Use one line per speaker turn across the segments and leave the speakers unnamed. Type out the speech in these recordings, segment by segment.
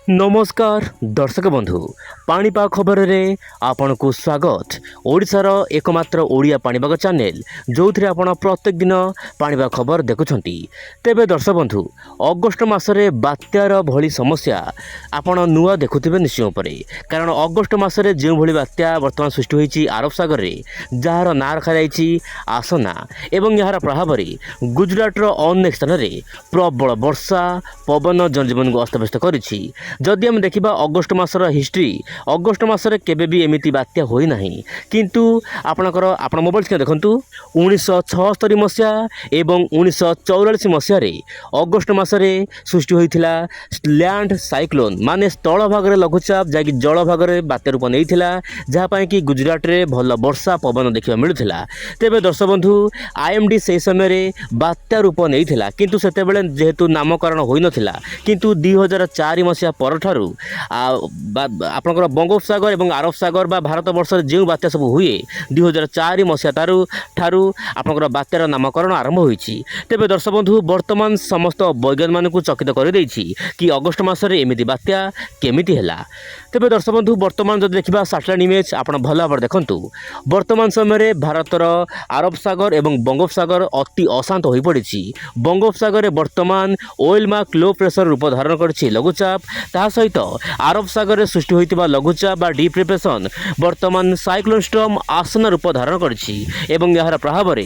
नमस्कार दर्शक बंधु पाणीपाग खबर रे आपन को स्वागत। ओडिशार एकमात्र ओडिया पाणीपाग चैनल जो थे आप प्रत्येक दिन पाणीपाग खबर देखुंटी। तेबे दर्शक बंधु अगस्ट मसरे बात्यार भली समस्या आपण नुआ देखुथिबे निश्चय उपरे, कारण अगस्ट मसरे जो भली बात्या वर्तमान सृष्टि होईची अरब सागर रे, जार ना रखा जाईची आसना एवं यार प्रभाव रे गुजरातर अनेक स्थान रे प्रबल वर्षा पवन जनजीवन को अस्तव्यस्त करिछि। जदि आम देखा अगस्ट मसर हिस्ट्री, अगस्ट मसरे केबे भी एमिति बात्या होई नाही, किंतु आपणकर आपण मोबाइल स्क्रीन देखंतु 1976 मसीहा एवं 1944 मसीह रे अगस्ट मसरे सृष्टि होइथिला लैंड साइक्लोन, माने स्थल भाग रे लघुचाप जाकि जल भाग रे बात्या रूप नैथिला, जहा पई कि गुजरात रे भल वर्षा पवन देखिबा मिलुथिला। तेबे दर्शक बंधु आईएमडी से समय रे बात्या रूप नैथिला, किंतु सेते बेले जेहेतु नामकरण होई नथिला, किंतु 2004 मसीहा परठारु आपनकर बंगोपसागर एवं अरब सागर बा भारत वर्ष जो बात्या सब हुए 2004 मसीहा ठारू आपनकर बात्यार नामकरण आरंभ होईछि। तेबे दर्शक बंधु वर्तमान समस्त वैज्ञानिक मानकु चकित कर दैछि कि अगस्ट मासरे एमिति बात्या केमिति हैला। तेबे दर्शक बंधु वर्तमान जदि देखिबा सैटेलाइट इमेज आपण भल भाव देखंतु, वर्तमान समय रे भारतर अरब सागर एवं बंगोपसागर अति अशांत होई पड़िछि। बंगोपसागर वर्तमान ओइल मार्क लो प्रेशर रूप धारण करछि लघुचाप, ता सहित अरब सागर रे सृष्टि होइतिबा लघुचाप बा डीप डिप्रेशन वर्तमान साइक्लोन स्टॉर्म आसन रूप धारण करछि एवं यार प्रभाव रे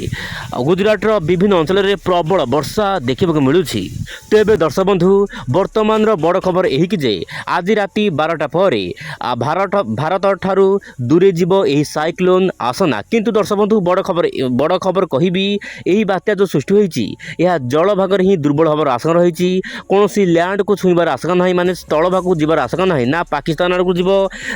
गुजरातर विभिन्न अंचल रे प्रबल वर्षा देखिबाक मिलुछि। तेबे दर्शक बंधु वर्तमान रो बड़ खबर एही कि जे आज राति 12टा पर भारत ठारू दूरे जीव एही साइक्लोन आसना, किंतु दर्शक बंधु बड़ खबर कहिबी एही बात्या जो सृष्टि होईछि यह जल भाग ही दुर्बल हबार आशंका रही। कौनसी लैंड को छुईबार आशंका नहीं, माने स्थल भाग को जीवार आशंका नहीं, ना पाकिस्तान आड़ को जीव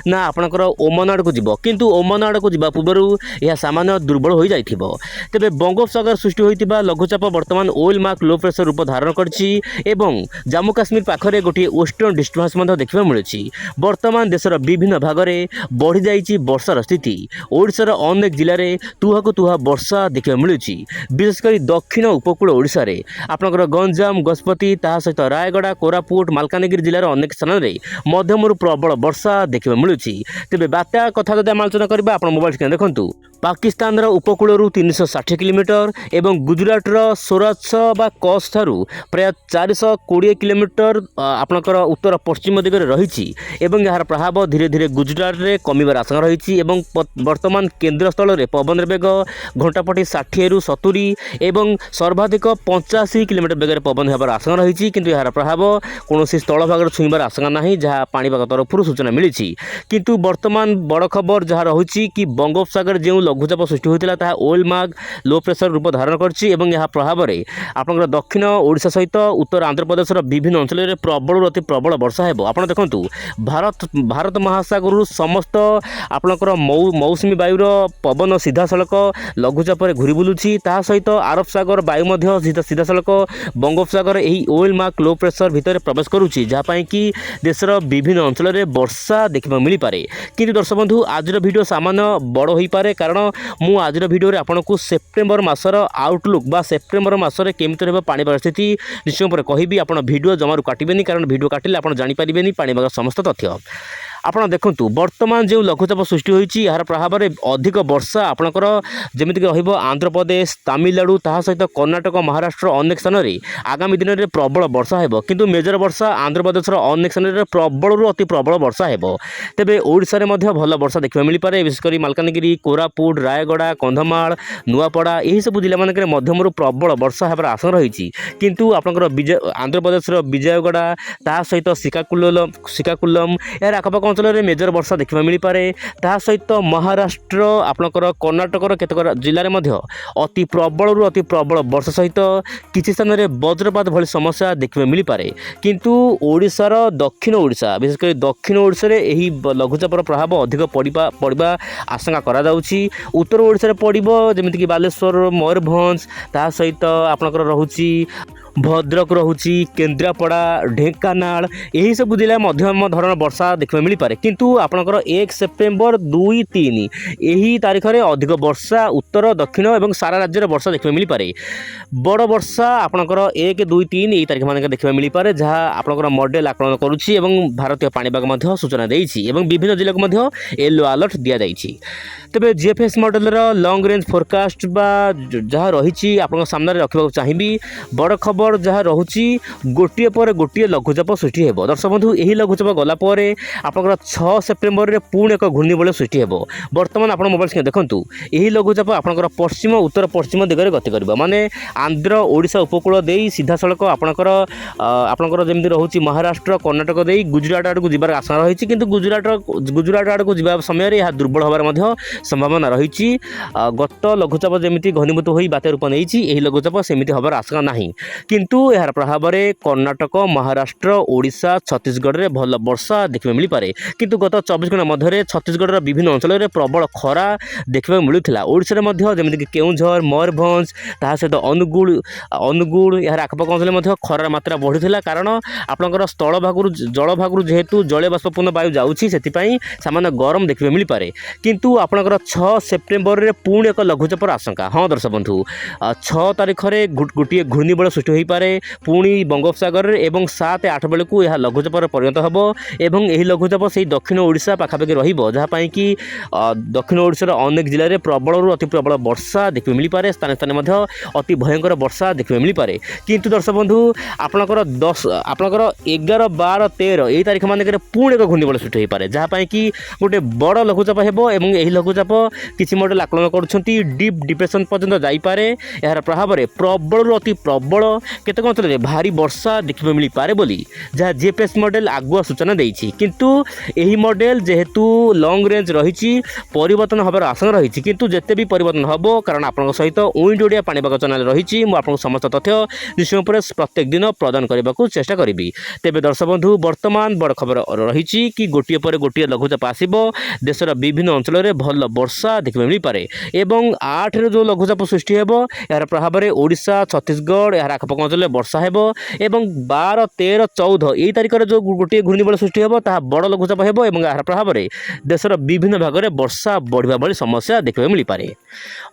ना आपणकर ओमान आड़ को जीव, किंतु ओमान आड़ को जीवा पूर्व यह सामान्य दुर्बल हो जाइथिबो। तेबे बंगोपसागर सृष्टि होइतिबा लघुचाप वर्तमान ओइल मार्क लो प्रेशर रूप धारण करछि एवं जम्मू काश्मीर पाखरे गोटे वेस्टर्न डिस्टर्बेंस मध्ये देखिबा मिलुछि। वर्तमान देशर विभिन्न भाग में बढ़ी जाइछि वर्षार स्थिति। ओडिशार अनेक जिले में तुहाकु तुहा वर्षा देखिबा मिलुछि, विशेषकर दक्षिण उपकूल ओडिशा रे आपनकर गंजाम गजपति ता सहित रायगड़ा कोरापुट मालकानगिरी जिलार अनेक स्थान में मध्यमरु प्रबल वर्षा देखिबा मिलुछि। तेबे बात्या कथा जदि आम आलोचना करबा आपण मोबाइल स्क्रीन देखंतु, पाकिस्तान उपकूल 360 किलोमीटर एवं गुजरात सौराष्ट्र बा कच्छ ठारू प्राय 420 किलोमीटर आपणकर उत्तर पश्चिम दिगरे रही एवं यार प्रभाव धीरे धीरे गुजरात रे कमिबार आशंका रही एवं वर्तमान केन्द्र स्थल रे पवन बेग घंटापटी 60 रु 70 एवं सर्वाधिक 85 किलोमीटर बेगर पवन होबार आशंका रही, किंतु यार प्रभाव कौन स्थल भाग छुईबार आशंका नहीं जहाँ पाणीपाग तरफ सूचना मिली। किंतु वर्तमान बड़ खबर जहाँ रही कि बंगोपसागर जो लघुचाप सृष्टि होता है ओइल मार्क लो प्रेशर रूप धारण करछि एवं यह प्रभाव में आपनकर दक्षिण ओडिशा सहित उत्तर आंध्र प्रदेश विभिन्न अंचल में प्रबल अति प्रबल वर्षा हेबो। आपण देखंतु भारत महासागर समस्त आपनकर मौसुमी वायुर पवन सीधा सड़क लघुचाप घूरी बुलुछि, ता सहित अरब सागर वायु मध्य सीधा सड़क बंगोपसागर एही ओइल मार्क लो प्रेशर भितर प्रवेश करुछि, जहाँ पई कि देशर विभिन्न अंचल में वर्षा देखा मिल पारे। किंतु दर्शक बंधु आज वीडियो सामान्य बड़ हो पारे, कारण मु आज वीडियो आपको सेप्टेम्बर मासर आउटलुक बा सेप्टेम्बर मासरे केमिति रहबो पाणीपाग स्थिति निश्चय पर कहबी। आपण वीडियो जमारू काटिबेनी, कारण वीडियो काटिले आपण जानि परिबेनी पाणीपाग समस्त तथ्य। आपण देखंतु वर्तमान जो लघुचाप सृष्टि होईछि यार प्रभाव में अधिक वर्षा आपणकर जेमिति रहिबो आंध्र प्रदेश तमिलनाडु ता सहित कर्णाटक महाराष्ट्र अनेक स्थान में आगामी दिन में प्रबल वर्षा हेबो, किंतु मेजर वर्षा आंध्र प्रदेश अनेक स्थान में प्रबल रु अति प्रबल वर्षा हेबो। तेबे ओडिशा रे मध्य भल वर्षा देखा मिल पारे, विशेषकर मालकानगिरी कोरापुट रायगड़ा कंधमाल नुआपड़ा यही सब जिला मानक मध्यम प्रबल वर्षा होबार आशंका रही। किंतु आपनकर आंध्र प्रदेश विजयगड़ा ता सहित श्रीकाकुलम यार आखपाख अंचल में मेजर वर्षा देखा मिल पारे, ता सहित महाराष्ट्र आपनकर कर्णाटकर केतक जिले में अति प्रबल रु अति प्रबल वर्षा सहित किसी स्थान में वज्रपात भली समस्या देखा मिल पारे। किंतु ओडिशार दक्षिण ओडिशा विशेषकर दक्षिण ओडिशा रे एही लघुचापर प्रभाव अधिक पड़िबा आशंका करा जाउछि। उत्तर ओडिशा रे पड़िबो जेमिति कि बालेश्वर मयूरभंज ता सहित आपनकर रहुछि भद्रक रहुची केन्द्रापड़ा ढेंकानाल यही सब जिले मध्यम धरण वर्षा देखा मिल पारे किंतु आपणकर 1 सेप्टेम्बर 2 3 यही तारीख में अधिक वर्षा उत्तर दक्षिण और सारा राज्य वर्षा देखा मिल पारे बड़ वर्षा आपणकर 1 2 3 यही तारीख मान देखा मिल पारे जहाँ आपणकर मॉडल आकलन करुच्ची भारतीय पाणीपाग सूचना देइछि एवं विभिन्न जिले को येलो अलर्ट दि जाइछि। तेबे GFS model long range forecast बा जहाँ रही आप सामने रखा चाहिए बड़ खबर जहाँ रोचे गोटे पर गोटे लघुचाप सृष्टि हो। दर्शक बंधु यही लघुचाप गलापर आपंकर 6 सेप्टेम्बर में पुणी एक घूर्णिबलय सृष्टि हो। बर्तमान आप मोबाइल स्क्रीन देखूँ यही लघुचाप आपंकर पश्चिम उत्तर पश्चिम दिगरे गति कर माने आंध्र ओडिशा उपकूल दे सीधा सड़क आपंकर जमी रोचे महाराष्ट्र कर्णाटक दे गुजरात आड़ को जबार आशा रही कि गुजरात आड़ को जा समय यह दुर्बल होबार संभावना रही। गत लघुचाप जमी घनीभूत हो बात्या रूप नहीं लघुचाप सेमती हबार आशंका ना किंतु यार प्रभाव में कर्णाटक महाराष्ट्र ओडिशा छत्तीसगढ़ में भल वर्षा देखा मिल पारे किंतु गत 24 घंटा मध्य छत्तीसगढ़ विभिन्न अंचल में प्रबल खरा देखा मिलूला। ओडिशा जमीक केउझर मयूरभंज ता सहित अनुगुड़ यार आखपाख अंचल खरार मात्रा बढ़ी कारण आपंकर स्थल भाग जल भाग जेहेतु जल बाष्पूर्ण वायु जाऊँगी से सामान्य गरम देखा मिल पारे किंतु आपंकर 6 सेप्टेम्बर में पुणी एक लघुचापर आशंका। हाँ दर्शक बंधु 6 तारीख में गोटे घूर्णिबलय सृष्टि हो पारे पुणी बंगोपसागर एवं 7-8 बेलू यह लघुचाप परिणत हम एवं यही लघुचाप से दक्षिण ओडिशा पाखापाखि रही कि दक्षिण ओडिशार अनेक जिले में प्रबल अति प्रबल वर्षा देखा मिल पारे स्थान स्थान अति भयंकर वर्षा देखा मिल पारे किंतु दर्शक बंधु आपणकर 11 12 13 यही तारीख मानक पुणी एक घूर्णिबलय सृष्टि हो पारे जहाँपाई कि गोटे बड़ लघुचाप हो यही लघुचाप किसी मॉडल आकलन कर डीप डिप्रेशन पर्यंत जापे यार प्रभाव में प्रबल अति प्रबल केतक अंचल भारी वर्षा देखा मिल पारे बोली जहाँ जीएफएस मॉडल आगुआ सूचना देइछि किंतु यही मॉडल जेहेतु लॉन्ग रेंज रही परिवर्तन हबार आशंका रही किंतु जिते भी परिवर्तन हम कारण आपन सहित उइंड ओडिया पाणीपाग चैनल रही मुझे समस्त तथ्य निश्चय प्रत्येक दिन प्रदान करने को चेष्टा करी। तेरे दर्शक बंधु बर्तमान बड़ खबर रही कि गोटे पर गोटे लघुचाप आसब देशर विभिन्न अंचल में भल वर्षा देखा मिल पारे एवं 8 जो लघुचाप सृष्टि हो यार प्रभाव में ओडिशा छत्तीसगढ़ यार आखपाख अंचल वर्षा हो एवं 12 13 14 यही तारीख में जो गोटे घूर्णिबलय सृष्टि हो बड़ लघुचाप हो यार प्रभाव में देशर विभिन्न भाग में वर्षा बढ़िया भाई समस्या देखा मिल पारे।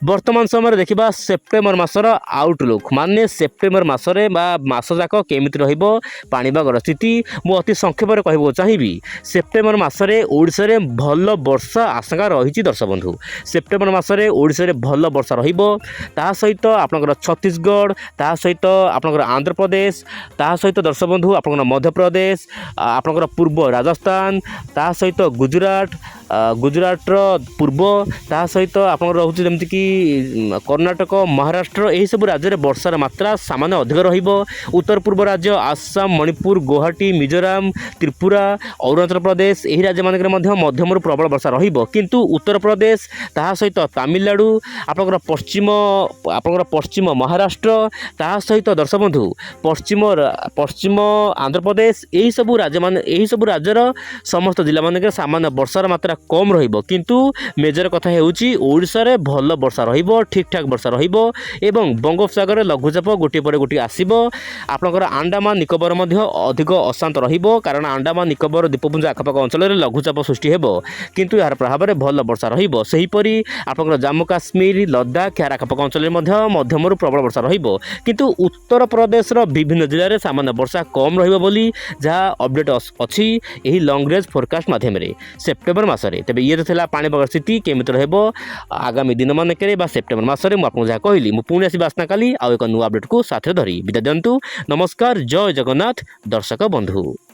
वर्तमान समय देखा सेप्टेम्बर मासर आउटलुक माने सेप्टेम्बर मासरे मास जाक केमिति रहिबो पाणीपागर स्थिति मु अति संक्षेप में कहबो चाहिबी। सेप्टेम्बर मासरे ओडिशा रे भल वर्षा आशंका रही। दर्शक बंधु सेप्टेम्बर मासरे ओडिशा रे भल वर्षा रहिबो ता सहित आपनकर छत्तीसगढ़ ता सहित आपनकर आंध्र प्रदेश ता सहित दर्शक बंधु आपनकर मध्य प्रदेश आपनकर पूर्व राजस्थान ता सहित गुजरात पूर्व ता सहित आप रोचे जमीक कि कर्णाटक महाराष्ट्र यही सब राज्य में वर्षार मात्रा सामान्य अधिक रहिबो। उत्तर पूर्व राज्य आसाम मणिपुर गुवाहाटी मिजोराम त्रिपुरा अरुणाचल प्रदेश यही राज्य मानक मध्यम प्रबल वर्षा रहिबो किंतु उत्तर प्रदेश ता सहित तमिलनाडु आपनकर पश्चिम महाराष्ट्र ता सहित दर्शक बंधु पश्चिम आंध्र प्रदेश यही सब राज्यर समस्त जिला मानक सामान्य वर्षार मात्रा कम रहिबो किंतु मेजर कथा हेउची ओडिशा रे भल वर्षा रहिबो ठीक ठाक वर्षा रहिबो एवं बंगोपसागर लघुचाप गोटे पर गोटे आसीबो। आपनकर अंडमान निकोबर मध्य अधिक अशांत रहिबो कारण अंडमान निकोबर द्वीपपुंज आखपाख अंचल में लघुचाप सृष्टि हेबो किंतु यार प्रभाव में भल वर्षा रहिबो। सेहीपरि आपनकर जम्मू काश्मीर लद्दाख यार आखपाख अंचल में मध्यम प्रबल वर्षा रहिबो किंतु उत्तर प्रदेश विभिन्न जिले में सामान्य वर्षा कम रहिबो बोली जहाँ अपडेट अछि एही लॉन्ग रेंज फोरकास्ट माध्यम सेप्टेम्बर मासरे। तेबे ये तो पाणीपाग स्थिति केमिति रहबो आगामी दिन मानकरे बा सेप्टेम्बर मासरे मु आपको जहाँ कहली मु पुणी आसी आसना काली आउ एक नुआ अपडेट को साथ धरी विदा दियंतु। नमस्कार जय जगन्नाथ दर्शक बंधु।